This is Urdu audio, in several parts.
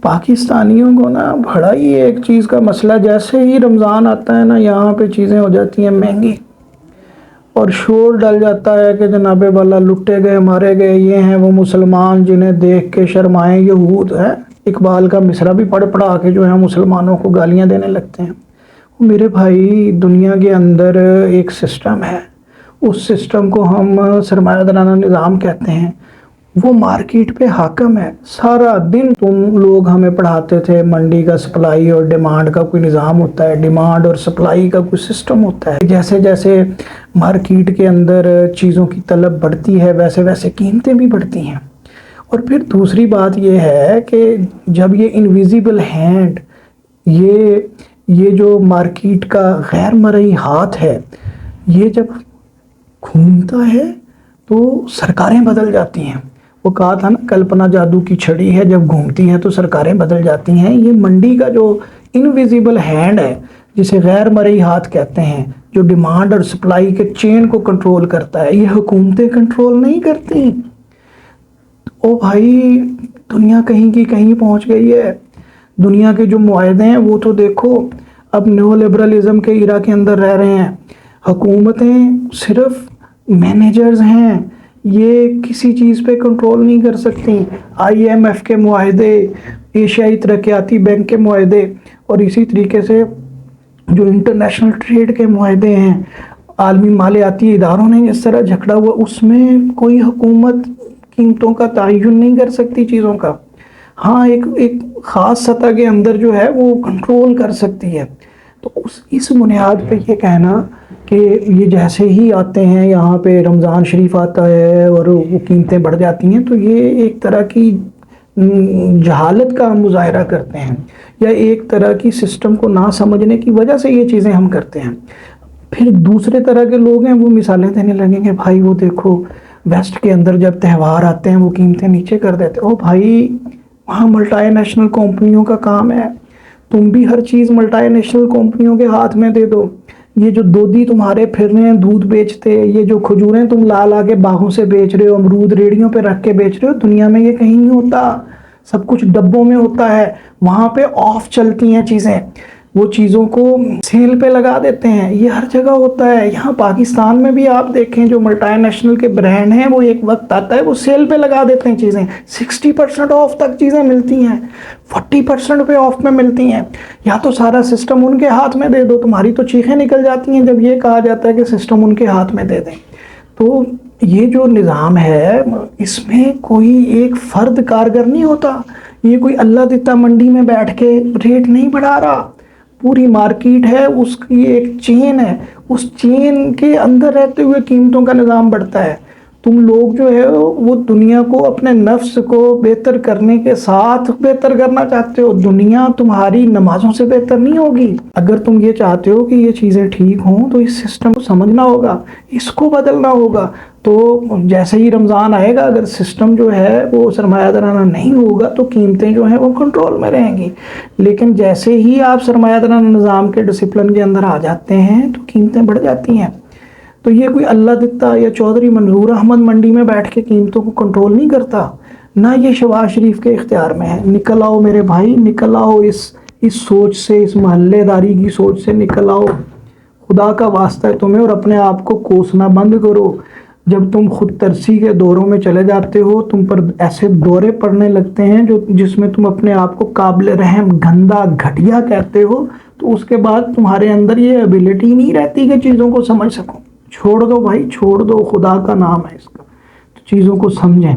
پاکستانیوں کو نا بڑا ہی ایک چیز کا مسئلہ، جیسے ہی رمضان آتا ہے نا یہاں پہ چیزیں ہو جاتی ہیں مہنگی، اور شور ڈل جاتا ہے کہ جناب والا لٹے گئے مارے گئے، یہ ہیں وہ مسلمان جنہیں دیکھ کے شرمائیں یہود ہے۔ اقبال کا مصرع بھی پڑھ پڑھا کے جو ہے مسلمانوں کو گالیاں دینے لگتے ہیں۔ میرے بھائی، دنیا کے اندر ایک سسٹم ہے، اس سسٹم کو ہم سرمایہ دارانہ نظام کہتے ہیں، وہ مارکیٹ پہ حاکم ہے۔ سارا دن تم لوگ ہمیں پڑھاتے تھے منڈی کا سپلائی اور ڈیمانڈ کا کوئی نظام ہوتا ہے، ڈیمانڈ اور سپلائی کا کوئی سسٹم ہوتا ہے، جیسے جیسے مارکیٹ کے اندر چیزوں کی طلب بڑھتی ہے ویسے ویسے قیمتیں بھی بڑھتی ہیں۔ اور پھر دوسری بات یہ ہے کہ جب یہ انویزیبل ہینڈ، یہ جو مارکیٹ کا غیر مرئی ہاتھ ہے، یہ جب گھومتا ہے تو سرکاریں بدل جاتی ہیں۔ وہ کہا تھا نا، کلپنا جادو کی چھڑی ہے، جب گھومتی ہیں تو سرکاریں بدل جاتی ہیں۔ یہ منڈی کا جو انویزیبل ہینڈ ہے، جسے غیر مرئی ہاتھ کہتے ہیں، جو ڈیمانڈ اور سپلائی کے چین کو کنٹرول کرتا ہے، یہ حکومتیں کنٹرول نہیں کرتی۔ او بھائی، دنیا کہیں کی کہیں پہنچ گئی ہے۔ دنیا کے جو معاہدے ہیں وہ تو دیکھو، اب نیو لبرلزم کے ایرا کے اندر رہ رہے ہیں۔ حکومتیں صرف مینیجرز ہیں، یہ کسی چیز پہ کنٹرول نہیں کر سکتی۔ IMF کے معاہدے، ایشیائی ترقیاتی بینک کے معاہدے، اور اسی طریقے سے جو انٹرنیشنل ٹریڈ کے معاہدے ہیں، عالمی مالیاتی اداروں نے اس طرح جھگڑا ہوا، اس میں کوئی حکومت قیمتوں کا تعین نہیں کر سکتی چیزوں کا۔ ہاں، ایک خاص سطح کے اندر جو ہے وہ کنٹرول کر سکتی ہے۔ تو اس بنیاد پہ یہ کہنا کہ یہ جیسے ہی آتے ہیں یہاں پہ رمضان شریف آتا ہے اور وہ قیمتیں بڑھ جاتی ہیں، تو یہ ایک طرح کی جہالت کا ہم مظاہرہ کرتے ہیں، یا ایک طرح کی سسٹم کو نہ سمجھنے کی وجہ سے یہ چیزیں ہم کرتے ہیں۔ پھر دوسرے طرح کے لوگ ہیں، وہ مثالیں دینے لگیں گے، بھائی وہ دیکھو ویسٹ کے اندر جب تہوار آتے ہیں وہ قیمتیں نیچے کر دیتے۔ او بھائی، وہاں ملٹی نیشنل کمپنیوں کا کام ہے، تم بھی ہر چیز ملٹی نیشنل کمپنیوں کے ہاتھ میں دے دو۔ یہ جو دودھی تمہارے پھر رہے ہیں دودھ بیچتے، یہ جو کھجوریں تم لا کے باغوں سے بیچ رہے ہو، امرود ریڑیوں پہ رکھ کے بیچ رہے ہو، دنیا میں یہ کہیں نہیں ہوتا، سب کچھ ڈبوں میں ہوتا ہے۔ وہاں پہ آف چلتی ہیں چیزیں، وہ چیزوں کو سیل پہ لگا دیتے ہیں، یہ ہر جگہ ہوتا ہے۔ یہاں پاکستان میں بھی آپ دیکھیں، جو ملٹی نیشنل کے برانڈ ہیں، وہ ایک وقت آتا ہے وہ سیل پہ لگا دیتے ہیں چیزیں، 60% آف تک چیزیں ملتی ہیں، 40% پہ آف میں ملتی ہیں۔ یا تو سارا سسٹم ان کے ہاتھ میں دے دو، تمہاری تو چیخیں نکل جاتی ہیں جب یہ کہا جاتا ہے کہ سسٹم ان کے ہاتھ میں دے دیں۔ تو یہ جو نظام ہے، اس میں کوئی ایک فرد کارگر نہیں ہوتا، یہ کوئی اللہ دیتا منڈی میں بیٹھ کے ریٹ نہیں بڑھا رہا۔ پوری مارکیٹ ہے، اس کی ایک چین ہے، اس چین کے اندر رہتے ہوئے قیمتوں کا نظام بڑھتا ہے۔ تم لوگ جو ہے وہ دنیا کو، اپنے نفس کو بہتر کرنے کے ساتھ بہتر کرنا چاہتے ہو۔ دنیا تمہاری نمازوں سے بہتر نہیں ہوگی۔ اگر تم یہ چاہتے ہو کہ یہ چیزیں ٹھیک ہوں تو اس سسٹم کو سمجھنا ہوگا، اس کو بدلنا ہوگا۔ تو جیسے ہی رمضان آئے گا، اگر سسٹم جو ہے وہ سرمایہ دارانہ نہیں ہوگا تو قیمتیں جو ہیں وہ کنٹرول میں رہیں گی۔ لیکن جیسے ہی آپ سرمایہ دارانہ نظام کے ڈسپلن کے اندر آ جاتے ہیں تو قیمتیں بڑھ جاتی ہیں۔ تو یہ کوئی اللہ دتا یا چودھری منظور احمد منڈی میں بیٹھ کے قیمتوں کو کنٹرول نہیں کرتا، نہ یہ شہباز شریف کے اختیار میں ہے۔ نکل آؤ میرے بھائی، نکل آؤ اس سوچ سے، اس محلے داری کی سوچ سے نکل آؤ، خدا کا واسطہ ہے تمہیں، اور اپنے آپ کو کوسنا بند کرو۔ جب تم خود ترسی کے دوروں میں چلے جاتے ہو، تم پر ایسے دورے پڑنے لگتے ہیں جس میں تم اپنے آپ کو قابل رحم، گندا، گھٹیا کہتے ہو، تو اس کے بعد تمہارے اندر یہ ایبیلٹی نہیں رہتی کہ چیزوں کو سمجھ سکو۔ چھوڑ دو بھائی، چھوڑ دو، خدا کا نام ہے اس کا، تو چیزوں کو سمجھیں۔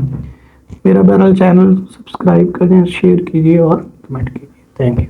میرا بہرحال چینل سبسکرائب کریں، شیئر کیجیے اور کمنٹ کیجیے۔ Thank you.